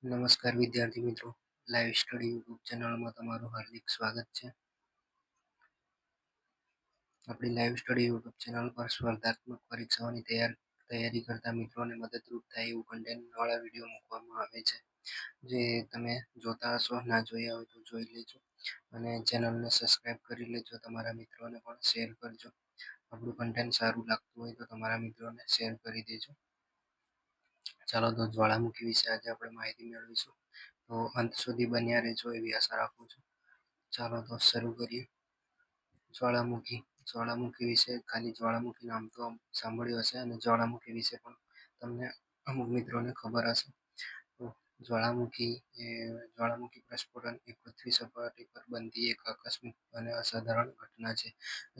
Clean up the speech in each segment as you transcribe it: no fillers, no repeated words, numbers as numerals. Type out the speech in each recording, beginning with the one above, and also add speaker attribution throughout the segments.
Speaker 1: નમસ્કાર વિદ્યાર્થી મિત્રો, લાઈવ સ્ટડી યુટ્યુબ ચેનલમાં તમારું હાર્દિક સ્વાગત છે. આપણી લાઈવ સ્ટડી યુટ્યુબ ચેનલ પર સ્પર્ધાત્મક પરીક્ષાઓની તૈયારી કરતા મિત્રોને મદદરૂપ થાય એવું કન્ટેન્ટવાળા વિડીયો મૂકવામાં આવે છે. જે તમે જોતા હશો, ના જોયા હોય તો જોઈ લેજો અને ચેનલને સબસ્ક્રાઈબ કરી લેજો. તમારા મિત્રોને પણ શેર કરજો. આપણું કન્ટેન્ટ સારું લાગતું હોય તો તમારા મિત્રોને શેર કરી દેજો. ચાલો તો જ્વાળામુખી વિશે આજે આપણે માહિતી મેળવીશું, તો અંત સુધી બન્યા રહેજો એવી આશા રાખું છું. ચાલો તો શરૂ કરીએ. જ્વાળામુખી વિશે ખાલી જ્વાળામુખી નામ તો સાંભળ્યું હશે અને જ્વાળામુખી વિશે પણ તમને અમુક મિત્રોને ખબર હશે. તો જ્વાળામુખી પ્રસ્ફોટન એ પૃથ્વી સપાટી પર બનતી એક આકસ્મિક અને અસાધારણ ઘટના છે.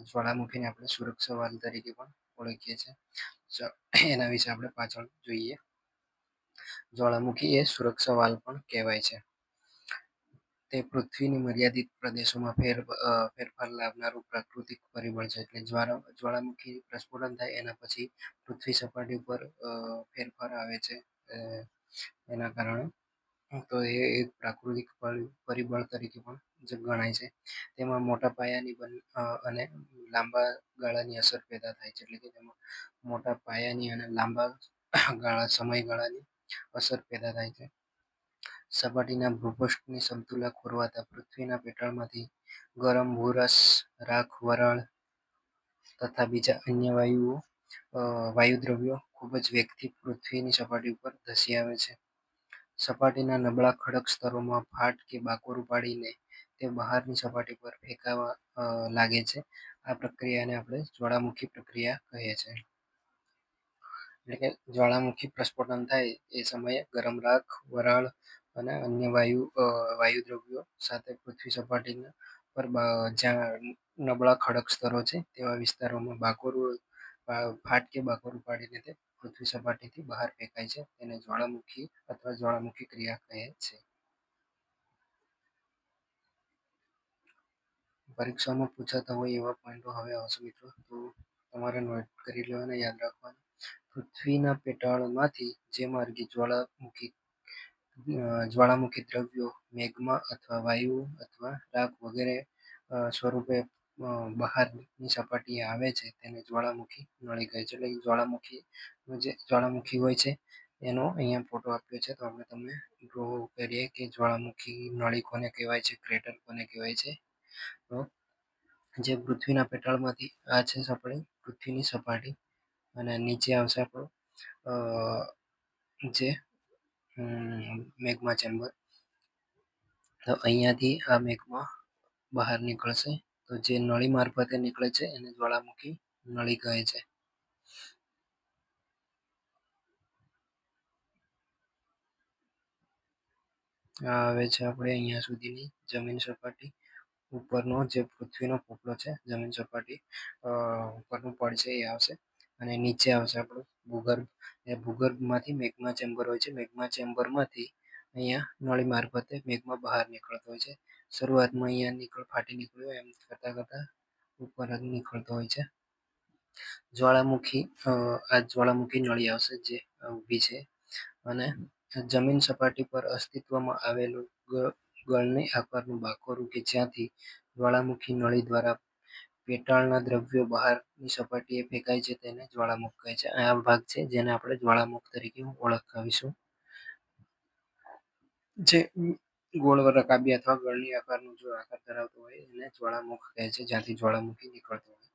Speaker 1: જ્વાળામુખીને આપણે સુરક્ષા વાલ તરીકે પણ ઓળખીએ છીએ. એના વિશે આપણે પાછળ જોઈએ. જ્વાળામુખી એ સુરક્ષા વાલ પણ કહેવાય છે. તે પૃથ્વીની મર્યાદિત પ્રદેશોમાં ફેરફાર લાવનારું પ્રાકૃતિક પરિબળ છે. એટલે જ્વાળામુખી પ્રસ્ફોટન થાય એના પછી પૃથ્વી સપાટી ઉપર ફેરફાર આવે છે. એના કારણે તો એ એક પ્રાકૃતિક પરિબળ તરીકે પણ ગણાય છે. તેમાં મોટા પાયાની અને લાંબા ગાળાની અસર પેદા થાય છે. એટલે કે તેમાં મોટા પાયાની અને લાંબા સમયગાળાની અસર પેદા થાય છે. સપાટીના ભૂપૃષ્ઠની સમતુલા ખોરવાતા પૃથ્વીના પેટાળમાંથી ગરમ ભૂરસ, રાખ, વરાળ તથા બીજા અન્ય વાયુદ્રવ્યો ખૂબ જ વેગથી પૃથ્વીની સપાટી ઉપર ધસી આવે છે. સપાટીના નબળા ખડક સ્તરોમાં ફાટ કે બાકોરું પાડીને તે બહારની સપાટી પર ફેંકાવા લાગે છે. આ પ્રક્રિયાને આપણે જ્વાળામુખી પ્રક્રિયા કહે છે. એટલે કે જ્વાળામુખી પ્રસ્ફોટન થાય એ સમયે ગરમ રાખ, વરાળ અને અન્ય વાયુદ્રવ્યો સાથે પૃથ્વી સપાટીના પર જ્યાં નબળા ખડક સ્તરો છે તેવા વિસ્તારોમાં ફાટ કે બાકોરું પાડીને તે પૃથ્વી સપાટીથી બહાર ફેંકાય છે. તેને જ્વાળામુખી અથવા જ્વાળામુખી ક્રિયા કહે છે. પરીક્ષામાં પૂછાતા હોય એવા પોઈન્ટો હવે આવશે મિત્રો, તો તમારે નોટ કરી લેવાના, યાદ રાખવાના. પૃથ્વીના પેટાળમાંથી જે માર્ગે જ્વાળામુખી દ્રવ્યો મેગ્મા અથવા વાયુ અથવા રાખ વગેરે સ્વરૂપે બહારની સપાટીએ આવે છે તેને જ્વાળામુખી નળી કહે છે. એટલે જ્વાળામુખી હોય છે એનો અહીંયા ફોટો આપ્યો છે, તો આપણે તમને ડ્રો કરીએ કે જ્વાળામુખી નળી કોને કહેવાય છે, ક્રેટર કોને કહેવાય છે. તો જે પૃથ્વીના પેટાળમાંથી આ છે પૃથ્વીની સપાટી અને નીચે આવશે આપણો જે મેગ્મા ચેમ્બર. તો અહીંયાથી આ મેગ્મા બહાર નીકળશે, તો જે નળી મારફતે નીકળે છે એને જ્વાળામુખી નળી કહે છે. આ આવે છે આપણે અહીંયા સુધીની જમીન સપાટી ઉપરનો જે પૃથ્વીનો પોપડો છે, જમીન સપાટી ઉપરનું પડ છે એ આવશે અને નીચે આવશે આપણું ભૂગર્ભ. એ ભૂગર્ભમાંથી મેગ્મા ચેમ્બર હોય છે. મેગ્મા ચેમ્બરમાંથી અહીંયા નળી મારફતે મેગ્મા બહાર નીકળતો હોય છે. શરૂઆતમાં અહીંયા ફાટી નીકળ્યો એમ કરતા કરતા ઉપર જ નીકળતો હોય છે. જ્વાળામુખી નળી આવશે જે ઊભી છે અને જમીન સપાટી પર અસ્તિત્વમાં આવેલું ગળણી આકારનું બાકોરું કે જ્યાંથી જ્વાળામુખી નળી દ્વારા પેટાળના દ્રવ્યો બહારની સપાટીએ ફેંકાય છે તેને જ્વાળામુખ કહે છે. આ ભાગ છે જેને આપણે જ્વાળામુખ તરીકે ઓળખાવીશું. જે ગોળ રકાબી અથવા ગળણી આકારનું જો આકાર ધરાવતો હોય એને જ્વાળામુખ કહે છે, જ્યાંથી જ્વાળામુખી નીકળતો હોય.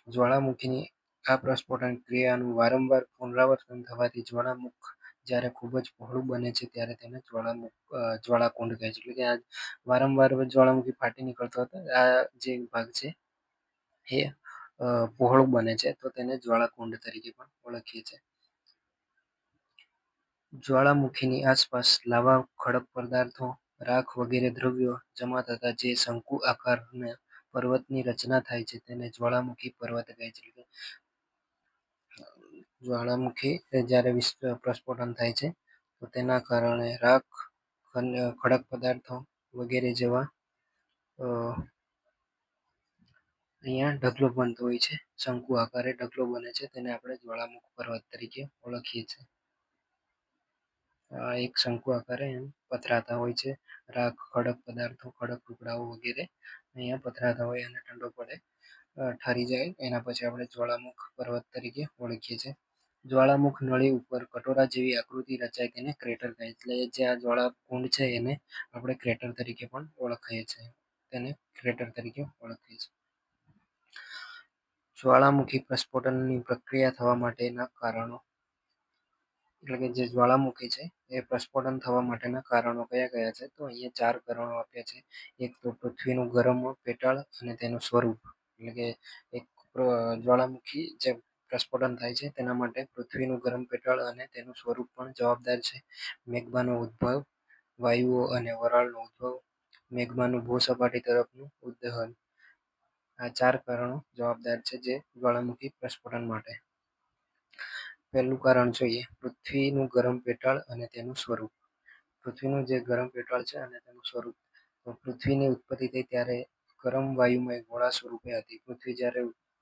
Speaker 1: જ્વાળામુખીની આ પ્રસ્ફોટન ક્રિયાનું વારંવાર પુનરાવર્તન થવાથી જ્વાળામુખ જ્યારે ખૂબ જ પહોળું બને છે ત્યારે તેને જ્વાળાકુંડ કહે છે. એટલે કે આ વારંવાર જ્વાળામુખી ફાટી નીકળતો હતો, આ જે ભાગ છે એ પહોળું બને છે તો તેને જ્વાળાકુંડ તરીકે પણ ઓળખીએ છીએ. જ્વાળામુખીની આસપાસ લાવા, ખડક પદાર્થો, રાખ વગેરે દ્રવ્યો જમા થતા જે શંકુ આકારના પર્વતની રચના થાય છે તેને જ્વાળામુખી પર્વત કહે છે. જ્વાળામુખી જ્યારે પ્રસ્ફોટન થાય છે તો તેના કારણે રાખ, ખડક પદાર્થો વગેરે જેવા અહીંયા ઢગલો બનતો હોય છે, શંકુ આકારે ઢગલો બને છે, તેને આપણે જ્વાળામુખ પર્વત તરીકે ઓળખીએ છીએ. એક શંકુ આકારે એમ પથરાતા હોય છે. રાખ, ખડક પદાર્થો, ખડક ટુકડાઓ વગેરે અહીંયા પથરાતા હોય અને ઠંડો પડે ઠરી જાય એના પછી આપણે જ્વાળામુખ પર્વત તરીકે ઓળખીએ છીએ. જ્વાળામુખ નળી ઉપર કટોરા જેવી આકૃતિ રચાય તેને ક્રેટર કહે છે. એટલે જે આ જ્વાળાકુંડ છે એને આપણે ક્રેટર તરીકે પણ ઓળખીએ છીએ. તેને ક્રેટર તરીકે ઓળખીએ છીએ. જ્વાળામુખી પ્રસ્ફોટનની પ્રક્રિયા થવા માટેના કારણો, એટલે કે જે જ્વાળામુખી છે એ પ્રસ્ફોટન થવા માટેના કારણો કયા કયા છે? તો અહીંયા 4 કારણો આપ્યા છે. એક તો પૃથ્વીનું ગરમ પેટાળ અને તેનું સ્વરૂપ, એટલે કે એક જ્વાળામુખી જે પ્રસ્ફોટન થાય છે તેના માટે પૃથ્વીનું ગરમ પેટાળ અને તેનું સ્વરૂપ પણ જવાબદાર છે. મેગ્માનો ઉદ્ભવ, વાયુઓ અને વરાળનો ઉદ્ભવ, મેગ્માનું ભૂસપાટી તરફનું ઉદ્વહન. આ 4 કારણો જવાબદાર છે જે જ્વાળામુખી પ્રસ્ફોટન માટે. પહેલું કારણ જોઈએ, પૃથ્વીનું ગરમ પેટાળ અને તેનું સ્વરૂપ. પૃથ્વીનું જે ગરમ પેટાળ છે અને તેનું સ્વરૂપ. તો પૃથ્વીની ઉત્પત્તિ થઈ ત્યારે ગરમ વાયુમય ગોળા સ્વરૂપે હતી.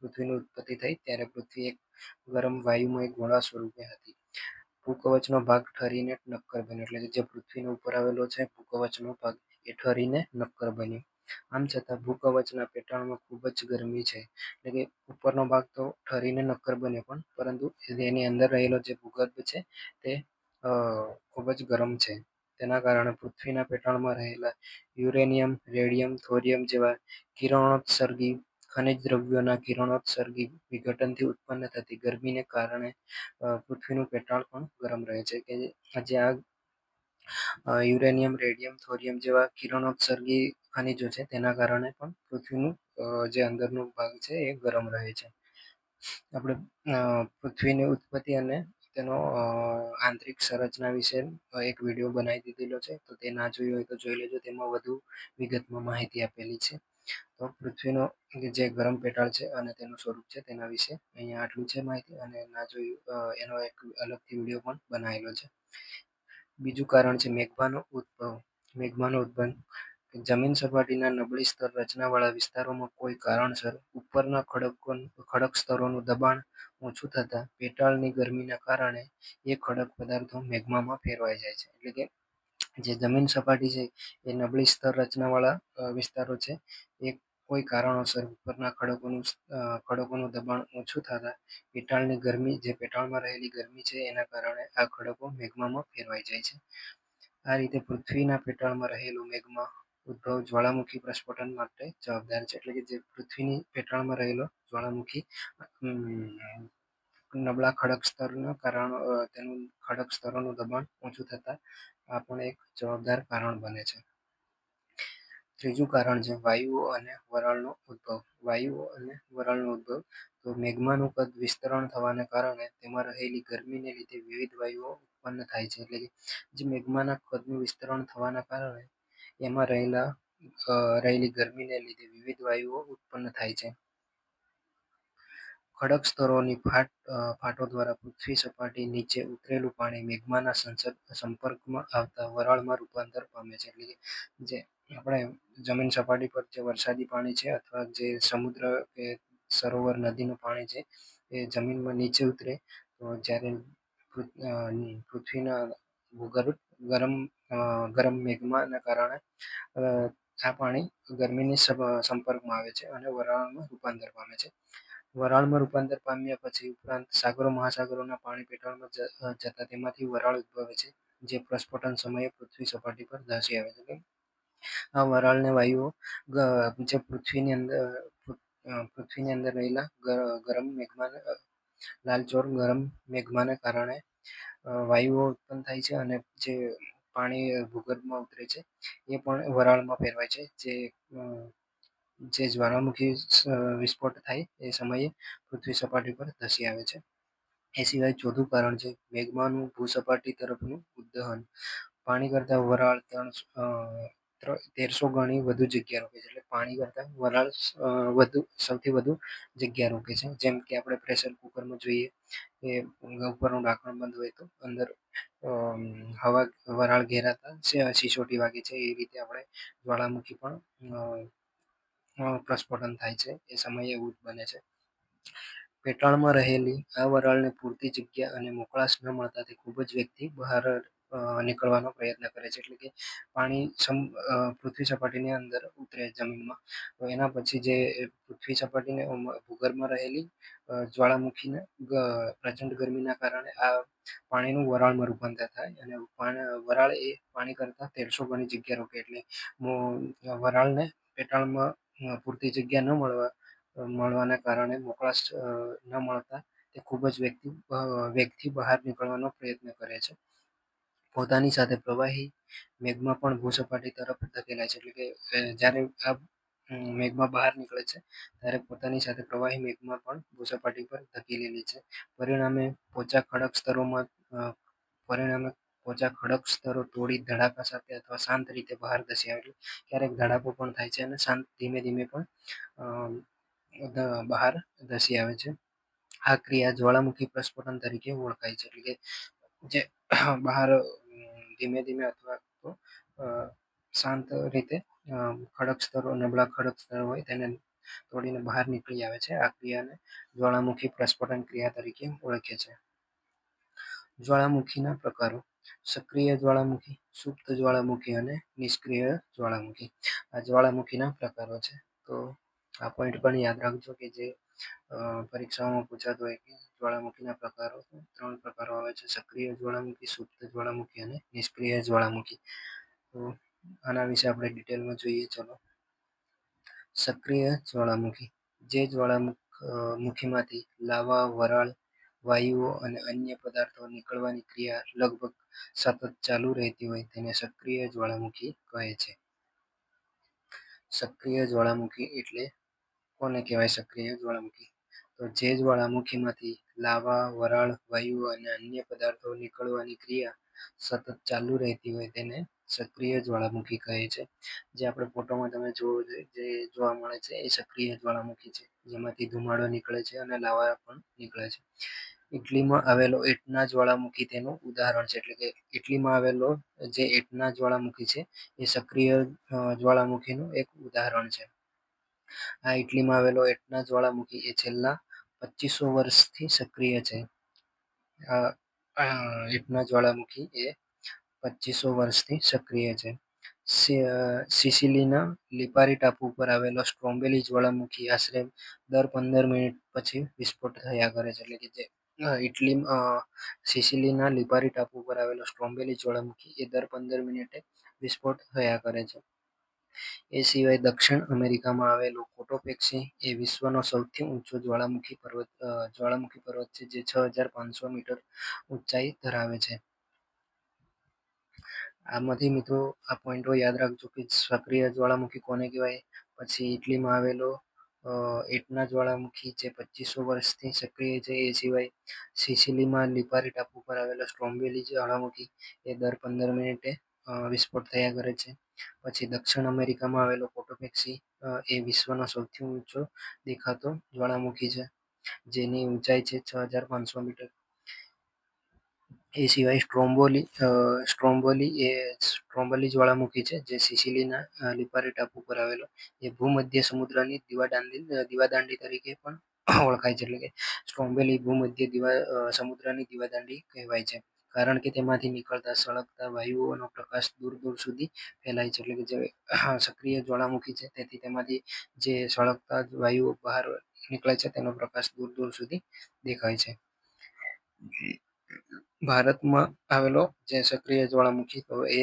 Speaker 1: પૃથ્વીની ઉત્પત્તિ થઈ ત્યારે પૃથ્વી એક ગરમ વાયુમય ગોળા સ્વરૂપે હતી. ભૂકવચનો ભાગ ઠરીને નક્કર બન્યો, એટલે કે જે પૃથ્વીના ઉપર આવેલો છે ભૂકવચનો ભાગ એ ઠરીને નક્કર બન્યો. આમ છતાં ભૂકવચના પેટાળમાં ખૂબ જ ગરમી છે, એટલે કે ઉપરનો ભાગ તો ઠરીને નક્કર બન્યો પણ પરંતુ એની અંદર રહેલો જે ભૂગર્ભ છે તે ખૂબ જ ગરમ છે. તેના કારણે પૃથ્વીના પેટાળમાં રહેલા યુરેનિયમ, રેડિયમ, થોરિયમ જેવા કિરણોત્સર્ગી ખનિજ દ્રવ્યોના કિરણોત્સર્ગી વિઘટનથી ઉત્પન્ન થતી ગરમીને કારણે પૃથ્વીનું પેટાળ પણ ગરમ રહે છે. કે જે યુરેનિયમ, રેડિયમ, થોરિયમ જેવા કિરણોત્સર્ગી ખનિજો છે તેના કારણે પણ પૃથ્વીનું જે અંદરનો ભાગ છે એ ગરમ રહે છે. આપણે પૃથ્વીની ઉત્પત્તિ અને તેનો આંતરિક સંરચના વિશે એક વિડીયો બનાવી દીધેલો છે, તો તે ના જોયું હોય તો જોઈ લેજો. તેમાં વધુ વિગતમાં માહિતી આપેલી છે. તો પૃથ્વીનો જે ગરમ પેટાળ છે અને તેનું સ્વરૂપ છે તેના વિશે અહીંયા આટલું છે માહિતી, અને ના જોયું એનો એક અલગથી વિડીયો પણ બનાવેલો છે. બીજું કારણ છે મેગ્માનો ઉદ્ભવ. મેગ્માનો ઉદ્ભવ જમીન સપાટીના નબળી સ્તર રચનાવાળા વિસ્તારોમાં કોઈ કારણસર ઉપરના ખડક સ્તરોનું દબાણ ઓછું થતાં પેટાળની ગરમીના કારણે એ ખડક પદાર્થો મેગ્મામાં ફેરવાઈ જાય છે. એટલે કે જે જમીન સપાટી છે એ નબળી સ્તર રચનાવાળા વિસ્તારો છે. એ કોઈ કારણોસર ઉપરના ખડકોનું દબાણ ઓછું થતાં પેટાળની ગરમી, જે પેટાળમાં રહેલી ગરમી છે એના કારણે આ ખડકો મેગ્મામાં ફેરવાઈ જાય છે. આ રીતે પૃથ્વીના પેટાળમાં રહેલું મેગ્મા ઉદ્ભવ જ્વાળામુખી પ્રસ્ફોટન માટે જવાબદાર છે. એટલે કે જે પૃથ્વીની પેટાળમાં રહેલો જ્વાળામુખી નબળા ખડક સ્તરના કારણો તેનું ખડક સ્તરોનું દબાણ ઓછું થતાં આ પણ એક જવાબદાર કારણ બને છે. ત્રીજું કારણ છે વાયુઓ અને વરાળનો ઉદ્ભવ. વાયુઓ અને વરાળનો ઉદ્ભવ. તો મેગ્માનું કદ વિસ્તરણ થવાને કારણે તેમાં રહેલી ગરમીને લીધે વિવિધ વાયુઓ ઉત્પન્ન થાય છે. એટલે કે જે મેગ્માના કદનું વિસ્તરણ થવાના કારણે એમાં રહેલી ગરમીને લીધે વિવિધ વાયુઓ ઉત્પન્ન થાય છે. ખડક સ્તરોની ફાટો દ્વારા પૃથ્વી સપાટી નીચે ઉતરેલું પાણી મેગ્માના સંપર્કમાં આવતા વરાળમાં રૂપાંતર પામે છે. એટલે કે જે આપણે જમીન સપાટી પર જે વરસાદી પાણી છે અથવા જે સમુદ્ર કે સરોવર, નદીનું પાણી છે એ જમીનમાં નીચે ઉતરે તો જ્યારે પૃથ્વીના ભૂગર્ભ ગરમ મેગ્માના કારણે આ પાણી ગરમીની સંપર્કમાં આવે છે અને વરાળમાં રૂપાંતર પામે છે. વરાળમાં રૂપાંતર પામ્યા પછી ઉપરાંત સાગરો, મહાસાગરોના પાણી પેટાળમાં જતા તેમાંથી વરાળ ઉદ્ભવે છે, જે પ્રસ્ફોટન સમયે પૃથ્વી સપાટી પર ધસી આવે છે. આ વરાળને વાયુઓ જે પૃથ્વીની અંદર રહેલા ગરમ લાલચોળ ગરમ મેગ્માને કારણે વાયુઓ ઉત્પન્ન થાય છે અને જે પાણી ભૂગર્ભમાં ઉતરે છે એ પણ વરાળમાં ફેરવાય છે. જે જ્વાળામુખી વિસ્ફોટ થાય એ સમયે પૃથ્વી સપાટી પર ધસી આવે છે. એ સિવાય ચોથું કારણ છે મેગ્માનું ભૂસપાટી તરફનું ઉદ્વહન. પાણી કરતાં વરાળ 1300 ગણી વધુ જગ્યા રોકે છે. એટલે પાણી કરતાં વરાળ સૌથી વધુ જગ્યા રોકે છે. જેમ કે આપણે પ્રેશર કુકરમાં જોઈએ કે ઉપરનું ઢાંકણ બંધ હોય તો અંદર વરાળ ઘેરાતા સિસોટી વાગે છે. એ રીતે આપણે જ્વાળામુખી પણ પ્રસ્ફોટન થાય છે એ સમયે એવું બને છે. પેટાળમાં રહેલી આ વરાળને પૂરતી જગ્યા અને મોકળાશ ન મળતા તે ખૂબ જ વેગથી બહાર નીકળવાનો પ્રયત્ન કરે છે. એટલે કે પાણી પૃથ્વી સપાટીની અંદર ઉતરે જમીનમાં. તો એના પછી જે પૃથ્વી સપાટીને ભૂગર્ભમાં રહેલી જ્વાળામુખીને પ્રચંડ ગરમીના કારણે આ પાણીનું વરાળમાં રૂપાંતર થાય અને વરાળ એ પાણી કરતાં 1300 ગણી જગ્યા રોકે. એટલે વરાળને પેટાળમાં પૂરતી જગ્યા ન મળવાના કારણે મોકળાશ ન મળતા તે ખૂબ જ વેગથી બહાર નીકળવાનો પ્રયત્ન કરે છે. પોતાની સાથે પ્રવાહી મેઘમાં પણ ભૂસપાટી તરફ ધકેલાય છે. એટલે કે જ્યારે આ મેઘમાં બહાર નીકળે છે ત્યારે પોતાની સાથે પ્રવાહી મેઘમાં પણ ભૂસપાટી પર ધકેલી લે છે. પરિણામે પોચા ખડક સ્તરોમાં પરિણામે પોચા ખડક સ્તરો તોડી ધડાકા સાથે અથવા શાંત રીતે બહાર ધસી આવે. એટલે ક્યારેક ધડાકો પણ થાય છે અને શાંત ધીમે ધીમે પણ બહાર ધસી આવે છે. આ ક્રિયા જ્વાળામુખી પ્રસ્ફોટન તરીકે ઓળખાય છે. એટલે કે જે બહાર ધીમે ધીમે અથવા તો શાંત રીતે ખડક સ્તરો નબળા ખડક સ્તરો હોય તેને તોડીને બહાર નીકળી આવે છે. આ ક્રિયાને જ્વાળામુખી પ્રસ્ફોટન ક્રિયા તરીકે ઓળખે છે. જ્વાળામુખીના પ્રકારો: સક્રિય જ્વાળામુખી, સુપ્ત જ્વાળામુખી અને નિષ્ક્રિય જ્વાળામુખી. આ જ્વાળામુખીના પ્રકારો છે. તો આ પોઈન્ટ પણ યાદ રાખજો કે જે પરીક્ષાઓમાં પૂછાતો હોય કે જ્વાળામુખીના પ્રકારો 3 પ્રકારો આવે છે: સક્રિય જ્વાળામુખી, સુપ્ત જ્વાળામુખી અને નિષ્ક્રિય જ્વાળામુખી. તો આના વિશે આપણે ડિટેલમાં જોઈએ. ચલો, સક્રિય જ્વાળામુખી જે જ્વાળામુખીમાંથી લાવા, વરાળ, વાયુઓ અને અન્ય પદાર્થો નીકળવાની ક્રિયા લગભગ સતત ચાલુ રહેતી હોય તેને સક્રિય જ્વાળામુખી કહે છે. સક્રિય જ્વાળામુખી એટલે કોને કહેવાય? સક્રિય જ્વાળામુખી તો જે જ્વાળામુખીમાંથી લાવા, વરાળ, વાયુઓ અને અન્ય પદાર્થો નીકળવાની ક્રિયા સતત ચાલુ રહેતી હોય તેને સક્રિય જ્વાળામુખી કહે છે. જે આપણે ફોટોમાં તમે જે જોવા મળે છે એ સક્રિય જ્વાળામુખી છે, જેમાંથી ધુમાડો નીકળે છે અને લાવા પણ નીકળે છે. ઇટલીમાં આવેલો એટના જ્વાળામુખી તેનું ઉદાહરણ છે. એટલે કે ઇટલીમાં આવેલો જે એટના જ્વાળામુખી છે એ સક્રિય જ્વાળામુખીનું એક ઉદાહરણ છે. આ ઇટલીમાં આવેલો એટના જ્વાળામુખી એ છેલ્લા 2500 વર્ષથી સક્રિય છે. એટના જ્વાળામુખી એ 2500 વર્ષથી સક્રિય છે. સિસિલીના લિપારી ટાપુ પર આવેલો સ્ટ્રોમ્બોલી જ્વાળામુખી આશરે દર 15 મિનિટ પછી વિસ્ફોટ થયા કરે છે. એટલે કે જે સિસિલીના લિપારી ટાપુ પર આવેલો સ્ટ્રોમ્બોલી જ્વાળામુખી એ દર 15 મિનિટે વિસ્ફોટ થયા કરે છે. એ સિવાય દક્ષિણ અમેરિકામાં આવેલું કોટોપેક્સી એ વિશ્વનો સૌથી ઊંચો જ્વાળામુખી પર્વત છે, જે 6500 મીટર ઊંચાઈ ધરાવે છે. આમાંથી મિત્રો આ પોઈન્ટો યાદ રાખજો કે સક્રિય જ્વાળામુખી કોને કહેવાય. પછી ઇટલીમાં આવેલો એટના જ્વાળામુખી જે 2500 વર્ષથી સક્રિય છે. એ સિવાય સિસિલીમાં લિપારી ટાપુ પર આવેલો સ્ટ્રોમ્બોલી જ્વાળામુખી એ દર 15 મિનિટે વિસ્ફોટ થયા કરે છે. પછી દક્ષિણ અમેરિકામાં આવેલો કોટોપેક્સી એ વિશ્વનો સૌથી ઊંચો દેખાતો જ્વાળામુખી છે, જેની ઊંચાઈ છે 6500 મીટર. એ સિવાય સ્ટ્રોમ્બોલી જ્વાળામુખી છે, જે સિસિલીના લિપારી ટાપુ પર આવેલો એ ભૂમધ્ય સમુદ્રની દીવાદાંડી તરીકે પણ ઓળખાય છે. એટલે કે સ્ટ્રોમ્બોલી ભૂમધ્ય સમુદ્રની દીવાદાંડી કહેવાય છે, કારણ કે તેમાંથી નીકળતા સળગતા વાયુઓનો પ્રકાશ દૂર દૂર સુધી ફેલાય છે. એટલે કે જે સક્રિય જ્વાળામુખી છે તેથી તેમાંથી જે સળગતા વાયુઓ બહાર નીકળે છે તેનો પ્રકાશ દૂર દૂર સુધી દેખાય છે. ભારતમાં આવેલો જે સક્રિય જ્વાળામુખી તો એ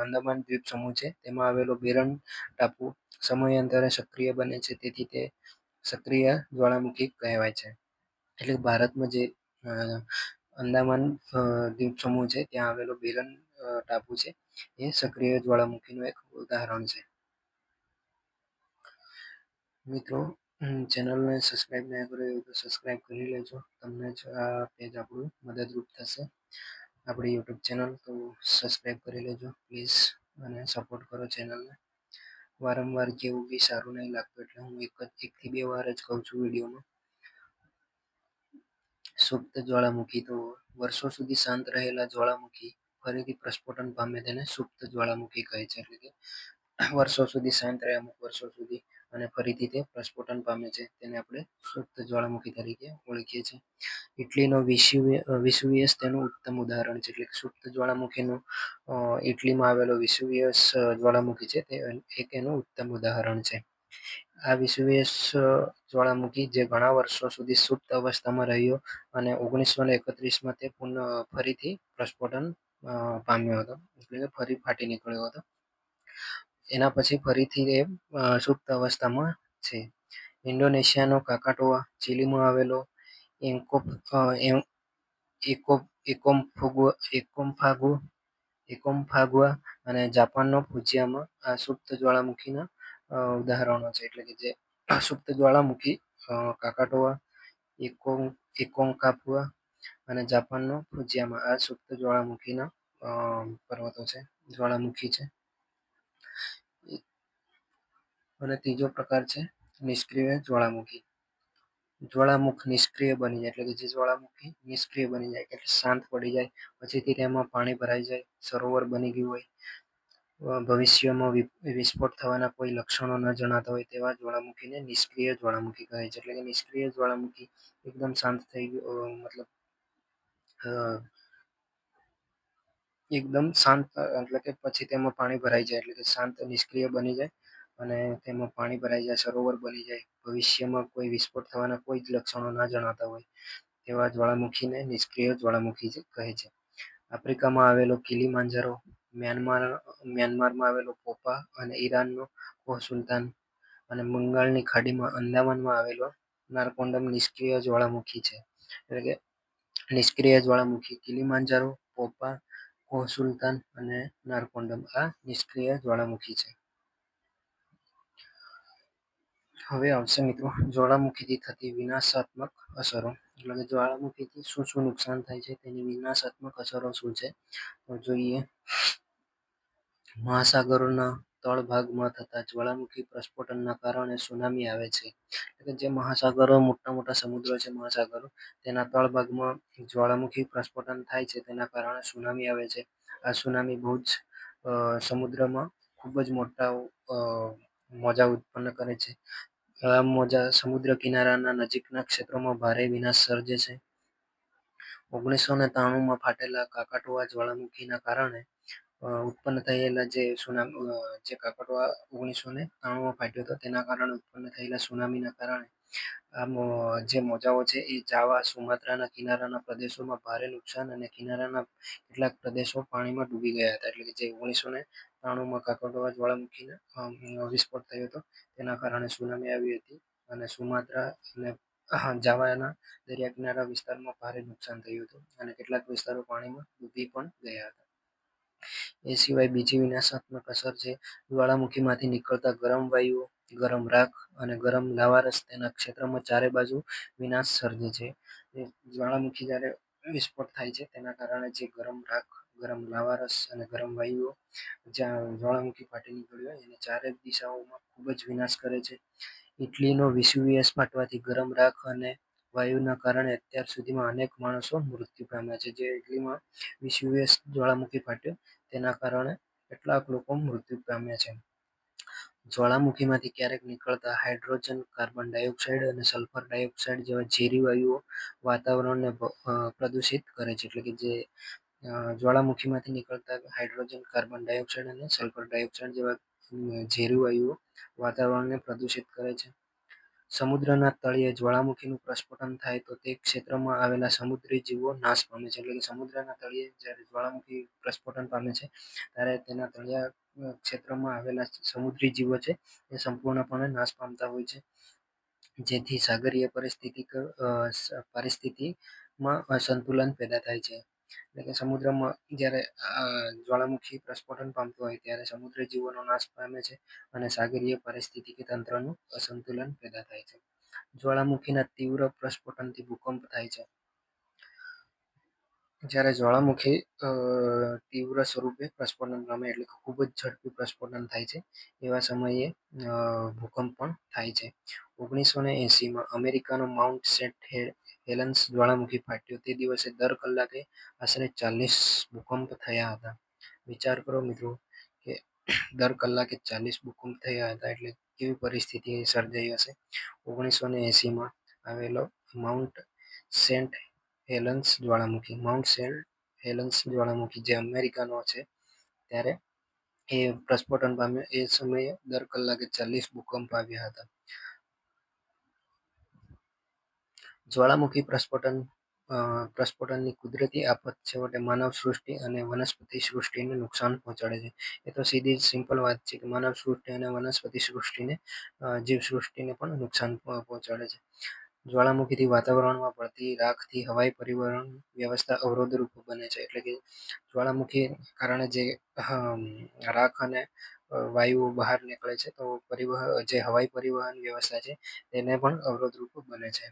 Speaker 1: અંદામાન દ્વીપ સમૂહ છે. તેમાં આવેલો બેરન ટાપુ સમયાંતરે સક્રિય બને છે, તેથી તે સક્રિય જ્વાળામુખી કહેવાય છે. એટલે ભારતમાં જે અંદામાન દ્વીપ સમૂહ છે ત્યાં આવેલો બેરન ટાપુ છે એ સક્રિય જ્વાળામુખીનું એક ઉદાહરણ છે. મિત્રો, ચેનલને સબસ્ક્રાઈબ ના કર્યું હોય તો સબસ્ક્રાઈબ કરી લેજો. તમને જ આ પેજ આપણું મદદરૂપ થશે. આપણી યુટ્યુબ ચેનલ તો સબસ્ક્રાઈબ કરી લેજો પ્લીઝ અને સપોર્ટ કરો ચેનલને. વારંવાર કેવું બી સારું નહીં લાગતું એટલે હું એકથી બે વાર જ કહું છું વિડીયોમાં. સુપ્ત જ્વાળામુખી તો વર્ષો સુધી શાંત રહેલા જ્વાળામુખી ફરીથી પ્રસ્ફોટન પામે તેને સુપ્ત જ્વાળામુખી કહે છે. એટલે કે વર્ષો સુધી શાંત રહે, અમુક વર્ષો સુધી અને ફરીથી તે પ્રસ્ફોટન પામે છે. તેને આપણે સુપ્ત જ્વાળામુખી તરીકે ઓળખીએ છીએ. ઇટલીનો વિસુવિયસ તેનું ઉત્તમ ઉદાહરણ છે. એટલે કે સુપ્ત જ્વાળામુખીનું ઇટલીમાં આવેલો વિસુવિયસ જ્વાળામુખી છે તે એક એનું ઉત્તમ ઉદાહરણ છે. આ વિસુવિયસ જ્વાળામુખી જે ઘણા વર્ષો સુધી સુપ્ત અવસ્થામાં રહ્યો અને 1931માં તે ફરીથી પ્રસ્ફોટન પામ્યો હતો, એટલે કે ફરી ફાટી નીકળ્યો હતો. એના પછી ફરીથી એ સુપ્ત અવસ્થામાં છે. ઇન્ડોનેશિયાનો કાકાટોઆ, ચીલીમાં આવેલો એકોમ્ફાગુઆ અને જાપાનનો ફુજિયામા આ સુપ્ત જ્વાળામુખીના ઉદાહરણો છે. એટલે કે જે સુપ્ત જ્વાળામુખી કાકાટોઆ, એકોન્કાગુઆ અને જાપાનનો ફુજિયામા આ સુપ્ત જ્વાળામુખીના પર્વતો છે, જ્વાળામુખી છે. અને ત્રીજો પ્રકાર છે નિષ્ક્રિય જ્વાળામુખી. જ્વાળામુખ નિષ્ક્રિય બની જાય, એટલે કે જે જ્વાળામુખી નિષ્ક્રિય બની જાય એટલે શાંત પડી જાય, પછીથી તેમાં પાણી ભરાઈ જાય, સરોવર બની ગયું હોય, ભવિષ્યમાં વિસ્ફોટ થવાના કોઈ લક્ષણો ન જણાતા હોય તેવા જ્વાળામુખીને નિષ્ક્રિય જ્વાળામુખી કહે છે. એટલે કે નિષ્ક્રિય જ્વાળામુખી એકદમ શાંત થઈ ગયું, મતલબ એકદમ શાંત, એટલે કે પછી તેમાં પાણી ભરાઈ જાય, એટલે કે શાંત નિષ્ક્રિય બની જાય અને તેમાં પાણી ભરાઈ જાય, સરોવર બની જાય, ભવિષ્યમાં કોઈ વિસ્ફોટ થવાના કોઈ જ લક્ષણો ના જણાતા હોય તેવા જ્વાળામુખીને નિષ્ક્રિય જ્વાળામુખી કહે છે. આફ્રિકામાં આવેલો કિલીમાંજારો, મ્યાનમારમાં આવેલો પોપા અને ઈરાનનો કોહ સુલતાન અને બંગાળની ખાડીમાં અંદામાનમાં આવેલો નારકોંડમ નિષ્ક્રિય જ્વાળામુખી છે. એટલે કે નિષ્ક્રિય જ્વાળામુખી કિલીમાંજારો, પોપા, કોહ સુલતાન અને નારકોંડમ આ નિષ્ક્રિય જ્વાળામુખી છે. હવે આવશે મિત્રો જ્વાળામુખીથી થતી વિનાશાત્મક અસરો. એટલે કે જ્વાળામુખીથી શું શું નુકસાન થાય છે, તેની વિનાશાત્મક અસરો શું છે તો જોઈએ. મહાસાગરોના તળભાગમાં થતા જ્વાળામુખી પ્રસ્ફોટનના કારણે સુનામી આવે છે. એટલે જે મહાસાગરો, મોટા મોટા સમુદ્રો છે, મહાસાગરો, તેના તળભાગમાં જ્વાળામુખી પ્રસ્ફોટન થાય છે, તેના કારણે સુનામી આવે છે. આ સુનામી બહુ જ સમુદ્રમાં ખૂબ જ મોટા મોજા ઉત્પન્ન કરે છે. આ મોજા સમુદ્ર કિનારાના નજીકના ક્ષેત્રોમાં ભારે વિનાશ સર્જે છે. 1993માં ફાટેલા કાકાટોઆ જ્વાળામુખીના કારણે ઉત્પન્ન થયેલા જે કાકાટોઆ 1993માં ફાટ્યો હતો તેના કારણે ઉત્પન્ન થયેલા સુનામીના કારણે આ જે મોજાઓ છે એ જાવા, સુમાત્રાના કિનારાના પ્રદેશોમાં ભારે નુકસાન અને કિનારાના કેટલાક પ્રદેશો પાણીમાં ડૂબી ગયા હતા. એટલે કે જે 1993માં કાકાટોઆ જ્વાળામુખીનો વિસ્ફોટ થયો હતો તેના કારણે સુનામી આવી હતી અને સુમાત્રા અને જાવાના દરિયા કિનારા વિસ્તારમાં ભારે નુકસાન થયું હતું અને કેટલાક વિસ્તારો પાણીમાં ડૂબી પણ ગયા હતા. એ સિવાય બીજી વિનાશાત્મક અસર છે જ્વાળામુખીમાંથી નીકળતા ગરમ વાયુઓ, ગરમ રાખ અને ગરમ લાવારસ તેના ક્ષેત્રમાં ચારે બાજુ વિનાશ સર્જે છે. જ્વાળામુખી જ્યારે વિસ્ફોટ થાય છે તેના કારણે જે ગરમ રાખ, ગરમ લાવારસ અને ગરમ વાયુઓ જ્યાં જ્વાળામુખી ફાટી નીકળ્યું હોય એને ચારે દિશાઓમાં ખૂબ જ વિનાશ કરે છે. ઇટલીનો વિસુવિયસ ફાટવાથી ગરમ રાખ અને વાયુના કારણે અત્યાર સુધીમાં અનેક માણસો મૃત્યુ પામ્યા છે. જે ઇટલીમાં વિસુવિયસ જ્વાળામુખી ફાટ્યું તેના કારણે કેટલાક લોકો મૃત્યુ પામ્યા છે. જ્વાળામુખીમાંથી ક્યારેક નીકળતા હાઇડ્રોજન, કાર્બન ડાયોક્સાઇડ અને સલ્ફર ડાયોક્સાઇડ જેવા ઝેરી વાયુઓ વાતાવરણને પ્રદૂષિત કરે છે. એટલે કે જે જ્વાળામુખીમાંથી નીકળતા હાઇડ્રોજન, કાર્બન ડાયોક્સાઇડ અને સલ્ફર ડાયોક્સાઇડ જેવા ઝેરી વાયુઓ વાતાવરણને પ્રદૂષિત કરે છે. સમુદ્રના તળિયે જ્વાળામુખીનું પ્રસ્ફોટન થાય તો તે ક્ષેત્રમાં આવેલા સમુદ્રી જીવો નાશ પામે છે. એટલે કે સમુદ્રના તળિયે જ્યારે જ્વાળામુખી પ્રસ્ફોટન પામે છે ત્યારે તેના તળિયા ક્ષેત્રમાં આવેલા સમુદ્રી જીવો છે એ સંપૂર્ણપણે નાશ પામતા હોય છે. જેથી સાગરીય પરિસ્થિતિમાં અસંતુલન પેદા થાય છે. એટલે કે સમુદ્રમાં જ્યારે જ્વાળામુખી પ્રસ્ફોટન પામતું હોય ત્યારે સમુદ્ર જીવોનો નાશ પામે છે અને સાગરીય પરિસ્થિતિ તંત્રનું અસંતુલન પેદા થાય છે. જ્વાળામુખીના તીવ્ર પ્રસ્ફોટનથી ભૂકંપ થાય છે. જ્યારે જ્વાળામુખી તીવ્ર સ્વરૂપે પ્રસ્ફોટન પામે એટલે કે ખૂબ જ ઝડપી પ્રસ્ફોટન થાય છે એવા સમયે ભૂકંપ પણ થાય છે. 1980માં અમેરિકાનો માઉન્ટ સેન્ટ હેલન્સ જ્વાળામુખી ફાટ્યો તે દિવસે દર કલાકે આશરે 40 ભૂકંપ થયા હતા. વિચાર કરો મિત્રો કે દર કલાકે 40 ભૂકંપ થયા હતા. એટલે કેવી પરિસ્થિતિ સર્જાઈ હશે. 1980માં આવેલો માઉન્ટ સેન્ટ હેલન્સ જ્વાળામુખી. માઉન્ટ સેન્ટ હેલન્સ જ્વાળામુખી જે અમેરિકાનો છે, ત્યારે એ પ્રસ્ફોટન પામ્યો. એ સમયે દર કલાકે 40 ભૂકંપ આવ્યા હતા. જ્વાળામુખી પ્રસ્ફોટનની કુદરતી આફત છેવટે માનવ સૃષ્ટિ અને વનસ્પતિ સૃષ્ટિને નુકસાન પહોંચાડે છે. એ તો સીધી સિમ્પલ વાત છે કે માનવ સૃષ્ટિ અને વનસ્પતિ સૃષ્ટિને, જીવસૃષ્ટિને પણ નુકસાન પહોંચાડે છે. જ્વાળામુખીથી વાતાવરણમાં પડતી રાખથી હવાઈ પરિવહન વ્યવસ્થા અવરોધરૂપ બને છે. એટલે કે જ્વાળામુખી કારણે જે રાખ અને વાયુઓ બહાર નીકળે છે, તો જે હવાઈ પરિવહન વ્યવસ્થા છે તેને પણ અવરોધરૂપ બને છે.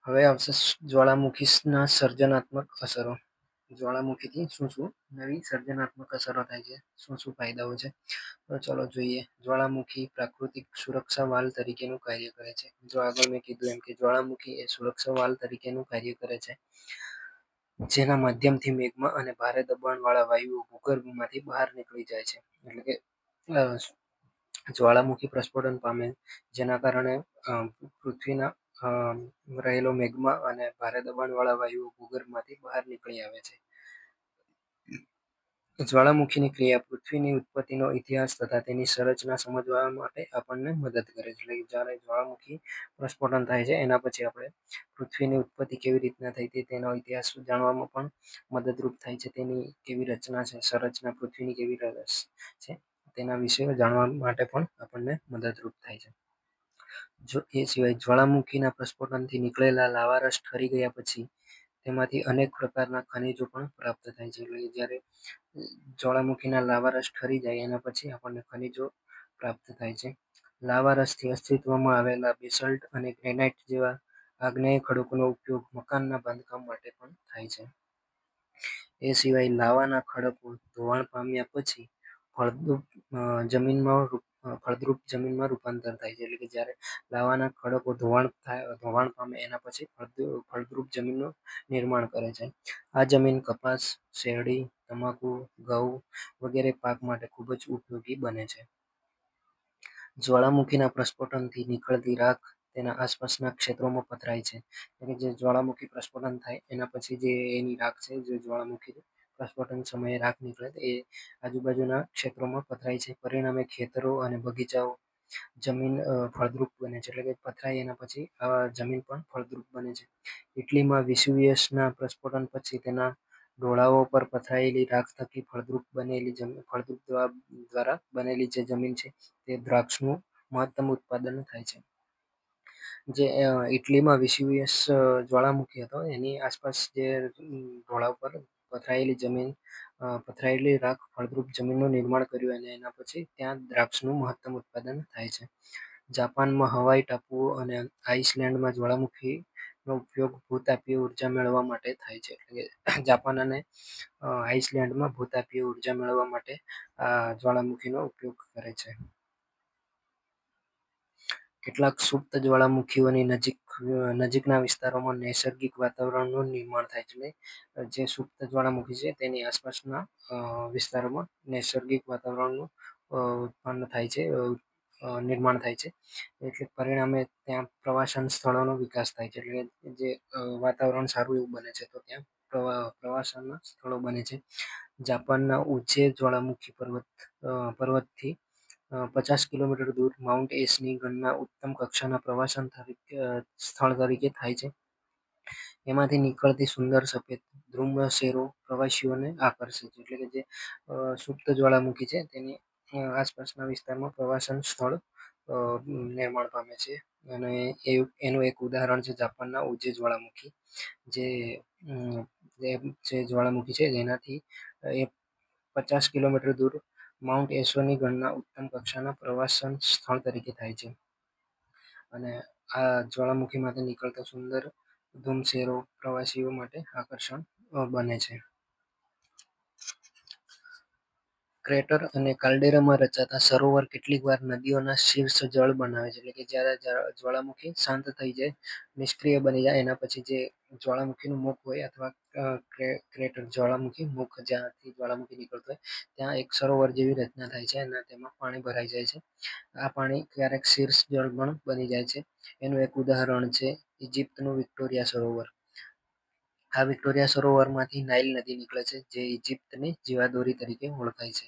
Speaker 1: હવે આવશે જ્વાળામુખીના સર્જનાત્મક અસરો. જ્વાળામુખીથી શું શું નવી સર્જનાત્મક અસરો થાય છે, શું શું ફાયદાઓ છે, તો ચલો જોઈએ. જ્વાળામુખી પ્રાકૃતિક સુરક્ષા વાલ તરીકેનું કાર્ય કરે છે. જો આગળ મેં કીધું એમ કે જ્વાળામુખી એ સુરક્ષા વાલ તરીકેનું કાર્ય કરે છે, જેના માધ્યમથી મેગ્મા અને ભારે દબાણવાળા વાયુઓ ભૂગર્ભમાંથી બહાર નીકળી જાય છે. એટલે કે જ્વાળામુખી પ્રસ્ફોટન પામે, જેના કારણે પૃથ્વીના રહેલો મેગ્મા અને ભારે દબાણવાળા વાયુઓ ભૂગર્ભમાંથી બહાર નીકળી આવે છે. જ્વાળામુખીની ક્રિયા પૃથ્વીની ઉત્પત્તિનો ઇતિહાસ તથા તેની સંરચના સમજવા માટે આપણને મદદ કરે છે. એટલે જ્યારે જ્વાળામુખી પ્રસ્ફોટન થાય છે એના પછી આપણે પૃથ્વીની ઉત્પત્તિ કેવી રીતના થઈ હતી તેનો ઇતિહાસ જાણવામાં પણ મદદરૂપ થાય છે. તેની કેવી રચના છે, સંરચના પૃથ્વીની કેવી છે, તેના વિશે જાણવા માટે પણ આપણને મદદરૂપ થાય છે. જો એ સિવાય જ્વાળામુખીના પ્રસ્ફોટનથી નીકળેલા લાવારસ ઠરી ગયા પછી તેમાંથી અનેક પ્રકારના ખનિજો પણ પ્રાપ્ત થાય છે. એટલે જ્યારે જ્વાળામુખીના લાવારસ ઠરી જાય એના પછી આપણને ખનિજો પ્રાપ્ત થાય છે. લાવારસથી અસ્તિત્વમાં આવેલા બેસલ્ટ અને ગ્રેનાઇટ જેવા આગ્નેય ખડકોનો ઉપયોગ મકાનના બાંધકામ માટે પણ થાય છે. એ સિવાય લાવાના ખડકો ધોવાણ પામ્યા પછી ફળદ્રુપ જમીનમાં રૂપાંતર થાય છે. એટલે કે જ્યારે લાવાના ખડકો ધોવાણ પામે એના પછી ફળદ્રુપ જમીનનું નિર્માણ કરે છે. આ જમીન કપાસ, શેરડી, તમાકુ, ઘઉં વગેરે પાક માટે ખૂબ જ ઉપયોગી બને છે. જ્વાળામુખીના પ્રસ્ફોટનથી નીકળતી રાખ તેના આસપાસના ક્ષેત્રોમાં પથરાય છે. એટલે જે જ્વાળામુખી પ્રસ્ફોટન થાય એના પછી જે એની રાખ છે, જે જ્વાળામુખી પ્રસ્ફોટન સમયે રાખ નીકળે એ આજુબાજુના ક્ષેત્રોમાં પથરાય છે. પરિણામે ખેતરો અને બગીચાઓ જમીન ફળદ્રુપ બને છે. એટલે કે પથરાય એના પછી જમીન પણ ફળદ્રુપ બને છે. ઇટલીમાં વેસુવિયસના પ્રસ્ફોટન પછી તેના ઢોળાવો પર પથરાયેલી રાખ થકી ફળદ્રુપ દ્વારા બનેલી જે જમીન છે તે દ્રાક્ષનું મહત્તમ ઉત્પાદન થાય છે. જે ઇટલીમાં વેસુવિયસ જ્વાળામુખી હતો એની આસપાસ જે ઢોળાવ પર પથરાયેલી રાખ ફળદ્રુપ જમીનનું નિર્માણ કર્યું અને એના પછી ત્યાં દ્રાક્ષનું મહત્તમ ઉત્પાદન થાય છે. જાપાનમાં હવાઈ ટાપુઓ અને આઇસલેન્ડમાં જ્વાળામુખીનો ઉપયોગ ભૂતાપીય ઉર્જા મેળવવા માટે થાય છે. એટલે કે જાપાન અને આઇસલેન્ડમાં ભૂતાપીય ઉર્જા મેળવવા માટે આ જ્વાળામુખીનો ઉપયોગ કરે છે. કેટલાક સુપ્ત જ્વાળામુખીઓની નજીકના વિસ્તારોમાં નૈસર્ગિક વાતાવરણનું નિર્માણ થાય છે. જે સુપ્ત જ્વાળામુખી છે તેની આસપાસના વિસ્તારોમાં નૈસર્ગિક વાતાવરણનું ઉત્પન્ન થાય છે, નિર્માણ થાય છે. એટલે પરિણામે ત્યાં પ્રવાસન સ્થળોનો વિકાસ થાય છે. એટલે જે વાતાવરણ સારું એવું બને છે, તો ત્યાં પ્રવાસનના સ્થળો બને છે. જાપાનના ઉચે જ્વાળામુખી પર્વતથી 50 કિલોમીટર દૂર માઉન્ટ એસની ગણના ઉત્તમ કક્ષાના પ્રવાસન સ્થળ તરીકે થાય છે. એમાંથી નીકળતી સુંદર સફેદ ધ્રુમ્ય પ્રવાસીઓને આકર્ષે છે. એટલે કે જે સુપ્ત જ્વાળામુખી છે તેની આસપાસના વિસ્તારમાં પ્રવાસન સ્થળ નિર્માણ પામે છે. અને એનું એક ઉદાહરણ છે જાપાનના ઉચે જ્વાળામુખી, જે જ્વાળામુખી છે જેનાથી 50 કિલોમીટર દૂર માઉન્ટ એસોની ગણના ઉત્તમ કક્ષાના પ્રવાસન સ્થળ તરીકે થાય છે. અને આ જ્વાળામુખીમાંથી નીકળતા સુંદર ધુમસેરો પ્રવાસીઓ માટે આકર્ષણ બને છે. ક્રેટર અને કાલ્ડેરામાં રચાતા સરોવર કેટલીકવાર નદીઓના શીર્ષ જળ બનાવે છે. એટલે કે જ્યારે જ્વાળામુખી શાંત થઈ જાય, નિષ્ક્રિય બની જાય એના પછી જે જ્વાળામુખીનું મુખ હોય અથવા ક્રેટર જ્વાળામુખી મુખ જ્યાંથી જ્વાળામુખી નીકળતો હોય ત્યાં એક સરોવર જેવી રચના થાય છે અને તેમાં પાણી ભરાઈ જાય છે. આ પાણી ક્યારેક શીર્ષ જળ પણ બની જાય છે. એનું એક ઉદાહરણ છે ઇજિપ્તનું વિક્ટોરિયા સરોવર. આ વિક્ટોરિયા સરોવરમાંથી નાઇલ નદી નીકળે છે, જે ઇજિપ્તની જીવાદોરી તરીકે ઓળખાય છે.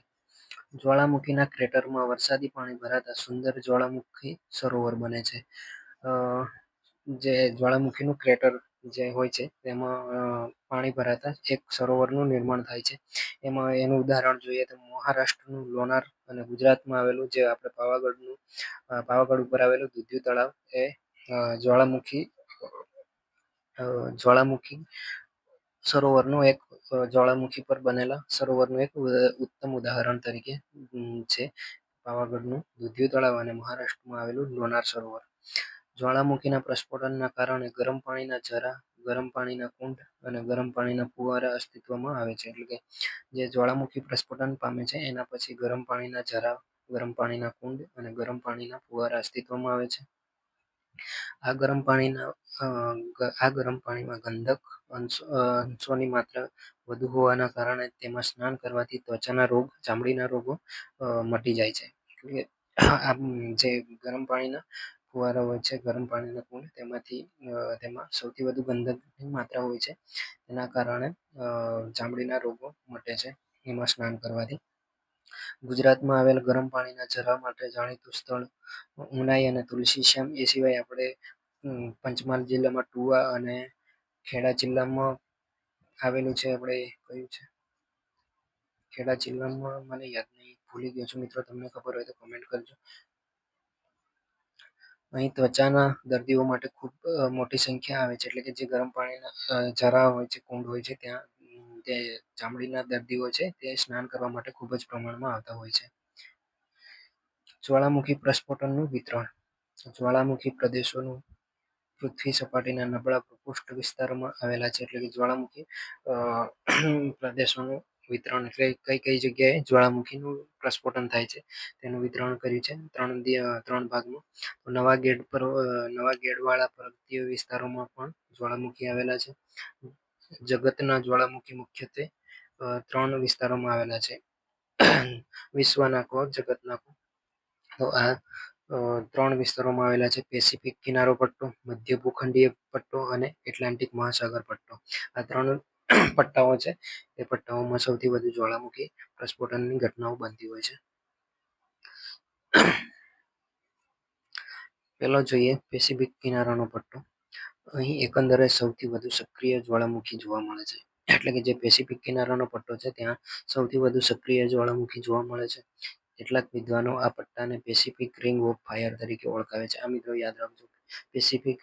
Speaker 1: જ્વાળામુખીના ક્રેટરમાં વરસાદી પાણી ભરાતા સુંદર જ્વાળામુખી સરોવર બને છે. જે જ્વાળામુખીનું ક્રેટર જે હોય છે તેમાં પાણી ભરાતા એક સરોવરનું નિર્માણ થાય છે. એમાં એનું ઉદાહરણ જોઈએ તો મહારાષ્ટ્રનું લોનાર અને ગુજરાતમાં આવેલું જે આપણે પાવાગઢ ઉપર આવેલું દુધિયું તળાવ એ જ્વાળામુખી જ્વાળામુખી સરોવરનું એક જ્વાળામુખી પર બનેલા સરોવરનું એક ઉત્તમ ઉદાહરણ તરીકે છે પાવાગઢનું દુધિયું તળાવ અને મહારાષ્ટ્રમાં આવેલું લોનાર સરોવર. જ્વાળામુખીના પ્રસ્ફોટનના કારણે ગરમ પાણીના ઝરા, ગરમ પાણીના કુંડ અને ગરમ પાણીના ફુવારા અસ્તિત્વમાં આવે છે. એટલે કે જે જ્વાળામુખી પ્રસ્ફોટન પામે છે એના પછી ગરમ પાણીના ઝરા, ગરમ પાણીના કુંડ અને ગરમ પાણીના ફુવારા અસ્તિત્વમાં આવે છે. આ ગરમ પાણીમાં ગંધક અંશોની માત્રા વધુ હોવાના કારણે તેમાં સ્નાન કરવાથી ત્વચાના રોગ, ચામડીના રોગો મટી જાય છે. એટલે જે ગરમ પાણીના ફુવારા હોય છે, ગરમ પાણીના કુંડ, તેમાં સૌથી વધુ ગંધકની માત્રા હોય છે. તેના કારણે ચામડીના રોગો મટે છે એમાં સ્નાન કરવાથી. ગુજરાતમાં આવેલ ગરમ પાણીના ઝરા માટે જાણીતું સ્થળ ઉનાઈ અને તુલસીશ્યામ. એ સિવાય આપણે પંચમહાલ જિલ્લામાં ટુવા અને ખેડા જિલ્લામાં આવેલું છે. આપણે કયું છે ખેડા જિલ્લામાં મને યાદ નહીં, ભૂલી ગયો છું મિત્રો. તમને ખબર હોય તો કોમેન્ટ કરજો. અહીં ત્વચાના દર્દીઓ માટે ખૂબ મોટી સંખ્યા આવે છે. એટલે કે જે ગરમ પાણીના ઝરા હોય છે, કુંડ હોય છે, ત્યાં તે ચામડીના દર્દીઓ છે તે સ્નાન કરવા માટે ખૂબ જ પ્રમાણમાં આવતા હોય છે. જ્વાળામુખી પ્રસ્ફોટનનું વિતરણ. જ્વાળામુખી પ્રદેશોનું પૃથ્વી સપાટીના નબળા ભૂપૃષ્ઠ વિસ્તારોમાં આવેલા છે. એટલે કે જ્વાળામુખી પ્રદેશોનું વિતરણ એટલે કઈ કઈ જગ્યાએ જ્વાળામુખીનું પ્રસ્ફોટન થાય છે તેનું વિતરણ કર્યું છે ત્રણ ભાગમાં. નવા ગેડવાળા પર્વતીય વિસ્તારોમાં પણ જ્વાળામુખી આવેલા છે. જગતના જ્વાળામુખી મુખ્યત્વે ત્રણ વિસ્તારોમાં આવેલા છે. વિશ્વના કો, જગતના કો. તો આ ત્રણ વિસ્તારોમાં આવેલા છે: પેસિફિક કિનારો પટ્ટો, મધ્ય ભૂખંડીય પટ્ટો અને એટલાન્ટિક મહાસાગર પટ્ટો. આ ત્રણ પટ્ટાઓ છે. એ પટ્ટાઓમાં સૌથી વધુ જ્વાળામુખી પ્રસ્ફોટનની ઘટનાઓ બનતી હોય છે. પેલો જોઈએ પેસિફિક કિનારાનો પટ્ટો. અહીં એકંદરે સૌથી વધુ સક્રિય જ્વાળામુખી જોવા મળે છે. એટલે કે જે પેસિફિક કિનારાનો પટ્ટો છે ત્યાં સૌથી વધુ સક્રિય જ્વાળામુખી જોવા મળે છે. કેટલાક વિદ્વાનો આ પટ્ટાને પેસિફિક રિંગ ઓફ ફાયર તરીકે ઓળખાવે છે. આ મિત્રો યાદ રાખજો, પેસિફિક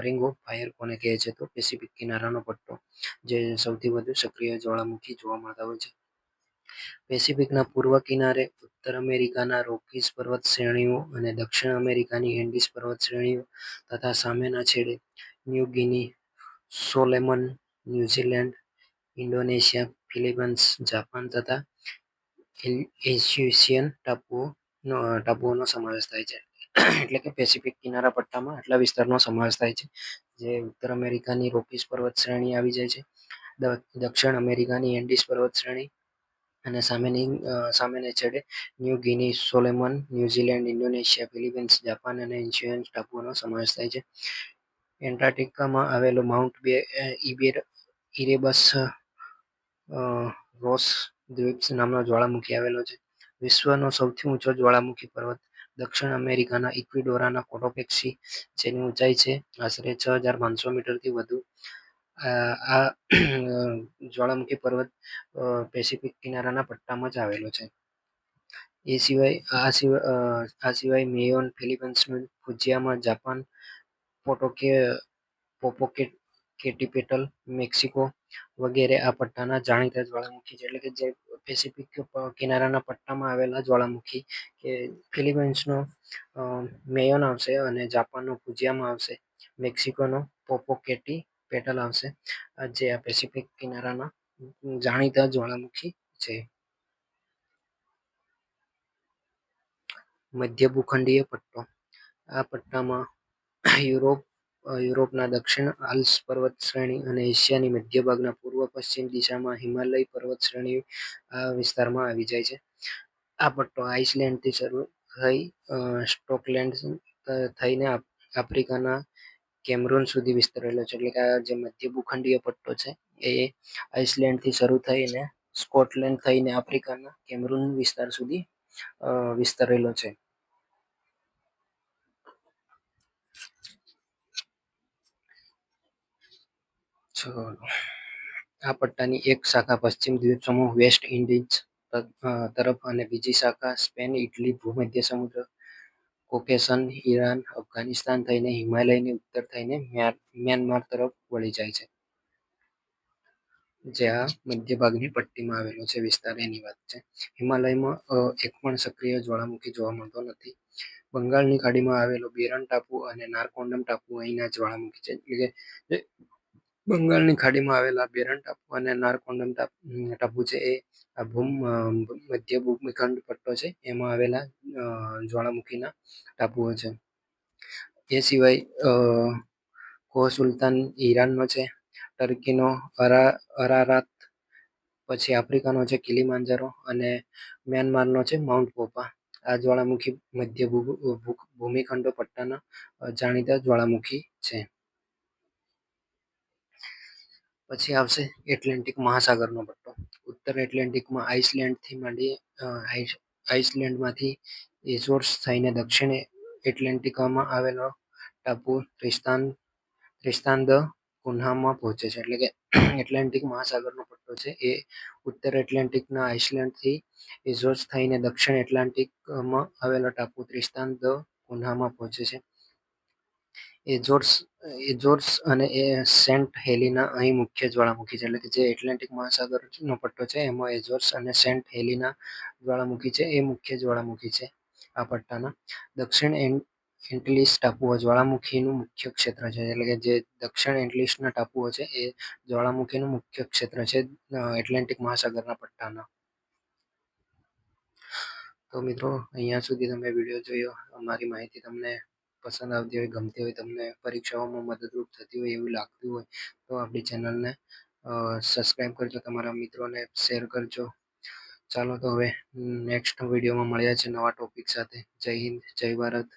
Speaker 1: રિંગ ઓફ ફાયર કોને કહે છે? તો પેસિફિક કિનારાનો પટ્ટો, જે સૌથી વધુ સક્રિય જ્વાળામુખી જોવા મળતા હોય છે. પેસિફિકના પૂર્વ કિનારે ઉત્તર અમેરિકાના રોકીઝ પર્વત શ્રેણીઓ અને દક્ષિણ અમેરિકાની એન્ડીઝ પર્વત શ્રેણીઓ તથા સામેના છેડે New Guinea, Solomon, New Zealand, Indonesia, Philippines, Japan તથા એસ્યુશિયન ટાપુઓનો સમાવેશ થાય છે. એટલે કે પેસિફિક કિનારા પટ્ટામાં આટલા વિસ્તારનો સમાવેશ થાય છે. જે ઉત્તર અમેરિકાની રોકીઝ પર્વત શ્રેણી આવી જાય છે, દક્ષિણ અમેરિકાની એન્ડીઝ પર્વત શ્રેણી અને સામેને છેડે New Guinea, Solomon, New Zealand, Indonesia, Philippines, Japan અને એસ્યુશિયન ટાપુઓનો સમાવેશ થાય છે. એન્ટાર્કટિકામાં આવેલો માઉન્ટ ઇરેબસ રોસ દ્વીપ નામનો જ્વાળામુખી આવેલો છે. વિશ્વનો સૌથી ઊંચો જ્વાળામુખી પર્વત દક્ષિણ અમેરિકાના ઇક્વાડોરના કોટોપેક્સી, જેની ઊંચાઈ છે આશરે 6500 મીટરથી વધુ. આ જ્વાળામુખી પર્વત પેસિફિક કિનારાના પટ્ટામાં જ આવેલો છે. આ સિવાય મેયોન ફિલિપાઇન્સનું, ફુજીયામા જાપાન, પોપોકેટીપેટલ મેક્સિકો વગેરે આ પટ્ટાના જાણીતા જ્વાળામુખી છે. એટલે કે જે પેસિફિક કિનારાના પટ્ટામાં આવેલા જ્વાળામુખી કે ફિલિપાઇન્સનો મેયોન આવશે અને જાપાનનો ફુજીયામા આવશે, મેક્સિકોનો પોપોકેટીપેટલ આવશે. જે આ પેસિફિક કિનારાના જાણીતા જ્વાળામુખી છે. મધ્ય ભૂખંડીય પટ્ટો. આ પટ્ટામાં યુરોપ યુરોપના દક્ષિણ આલ્પ્સ પર્વત શ્રેણી અને એશિયાની મધ્ય ભાગના પૂર્વ-પશ્ચિમ દિશામાં હિમાલય પર્વત શ્રેણી આ વિસ્તારમાં આવી જાય છે. આ પટ્ટો આઇસલેન્ડથી શરૂ થઈ સ્કોટલેન્ડ થઈને આફ્રિકાના કેમરૂન સુધી વિસ્તરેલો છે. એટલે કે આ જે મધ્ય ભૂખંડીય પટ્ટો છે એ આઇસલેન્ડથી શરૂ થઈને સ્કોટલેન્ડ થઈને આફ્રિકાના કેમરૂન વિસ્તાર સુધી વિસ્તરેલો છે. આ પટ્ટાની એક શાખા પશ્ચિમ દ્વીપસમૂહ વેસ્ટ ઇન્ડીઝ તરફ અને બીજી શાખા સ્પેન, ઇટલી, ભૂમધ્ય સમુદ્ર, કોકેસન, ઈરાન, અફઘાનિસ્તાન થઈને હિમાલયની ઉત્તર થઈને મ્યાનમાર તરફ વળી જાય છે. જે આ મધ્ય ભાગની પટ્ટીમાં આવેલો છે વિસ્તાર એની વાત છે. હિમાલયમાં એક પણ સક્રિય જ્વાળામુખી જોવા મળતો નથી. બંગાળની ખાડીમાં આવેલો બેરન ટાપુ અને નારકોન્ડમ ટાપુ અહીંના જ્વાળામુખી છે. એટલે કે બંગાળની ખાડીમાં આવેલા બેરન ટાપુ અને નારકોન્ડમ ટાપુ છે એ મધ્ય ભૂમખંડ પટ્ટો છે એમાં આવેલા જ્વાળામુખીના ટાપુઓ છે. એ સિવાય કોહ સુલ્તાન ઈરાનનો છે, ટર્કીનો અરારાત, પછી આફ્રિકાનો છે કિલીમાંજારો અને મ્યાનમારનો છે માઉન્ટ પોપા. આ જ્વાળામુખી મધ્ય ભૂમિખંડો પટ્ટાના જાણીતા જ્વાળામુખી છે. પછી આવશે એટલાન્ટિક મહાસાગરનો પટ્ટો. ઉત્તર એટલાન્ટિકમાં આઇસલેન્ડમાંથી એઝોર્સ થઈને દક્ષિણ એટલાન્ટિકમાં આવેલો ટાપુ ત્રિસ્તાન દ કુન્હામાં પહોંચે છે. એટલે કે એટલાન્ટિક મહાસાગરનો પટ્ટો છે એ ઉત્તર એટલાન્ટિકના આઇસલેન્ડથી એઝોર્સ થઈને દક્ષિણ એટલાન્ટિકમાં આવેલો ટાપુ ત્રિસ્તાન દ કુન્હામાં પહોંચે છે. એઝોર્સ અને સેન્ટ હેલિના અહીં મુખ્ય જ્વાળામુખી છે. એટલે કે જે એટલાન્ટિક મહાસાગરનો પટ્ટો છે એમાં એઝોર્સ અને સેન્ટ હેલિના જ્વાળામુખી છે એ મુખ્ય જ્વાળામુખી છે આ પટ્ટાના. દક્ષિણ એન્ટિલીસ ટાપુઓ જ્વાળામુખીનું મુખ્ય ક્ષેત્ર છે. એટલે કે જે દક્ષિણ એન્ટિલીસના ટાપુઓ છે એ જ્વાળામુખીનું મુખ્ય ક્ષેત્ર છે એટલાન્ટિક મહાસાગરના પટ્ટાના. તો મિત્રો, અહીંયા સુધી તમે વિડીયો જોયો. અમારી માહિતી તમને પસંદ આવતી હોય, ગમતી હોય, તમને પરીક્ષાઓમાં મદદરૂપ થતી હોય એવું લાગતું હોય તો આપણી ચેનલને સબસ્ક્રાઈબ કરજો, તમારા મિત્રોને શેર કરજો. ચાલો તો હવે નેક્સ્ટ વિડીયોમાં મળ્યા છે નવા ટોપિક સાથે. જય હિન્દ, જય ભારત.